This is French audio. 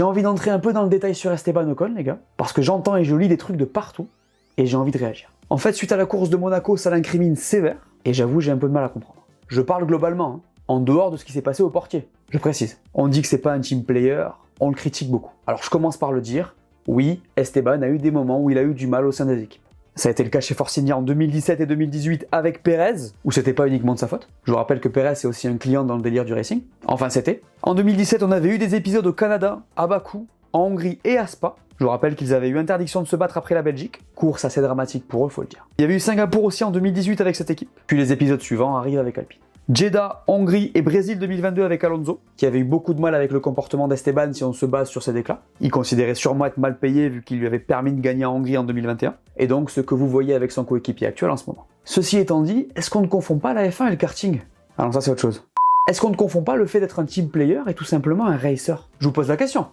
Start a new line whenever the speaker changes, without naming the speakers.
J'ai envie d'entrer un peu dans le détail sur Esteban Ocon, les gars, parce que j'entends et je lis des trucs de partout, et j'ai envie de réagir. En fait, suite à la course de Monaco, ça l'incrimine sévère, et j'avoue, j'ai un peu de mal à comprendre. Je parle globalement, hein, en dehors de ce qui s'est passé au portier. Je précise. On dit que c'est pas un team player, on le critique beaucoup. Alors je commence par le dire, oui, Esteban a eu des moments où il a eu du mal au sein des équipes. Ça a été le cas chez Force India en 2017 et 2018 avec Pérez, où c'était pas uniquement de sa faute. Je vous rappelle que Pérez est aussi un client dans le délire du racing. Enfin, c'était. En 2017, on avait eu des épisodes au Canada, à Bakou, en Hongrie et à Spa. Je vous rappelle qu'ils avaient eu interdiction de se battre après la Belgique. Course assez dramatique pour eux, faut le dire. Il y avait eu Singapour aussi en 2018 avec cette équipe. Puis les épisodes suivants arrivent avec Alpine. Jeddah, Hongrie et Brésil 2022 avec Alonso, qui avait eu beaucoup de mal avec le comportement d'Esteban si on se base sur ses déclats. Il considérait sûrement être mal payé vu qu'il lui avait permis de gagner en Hongrie en 2021, et donc ce que vous voyez avec son coéquipier actuel en ce moment. Ceci étant dit, est-ce qu'on ne confond pas la F1 et le karting? Alors ça c'est autre chose. Est-ce qu'on ne confond pas le fait d'être un team player et tout simplement un racer? Je vous pose la question.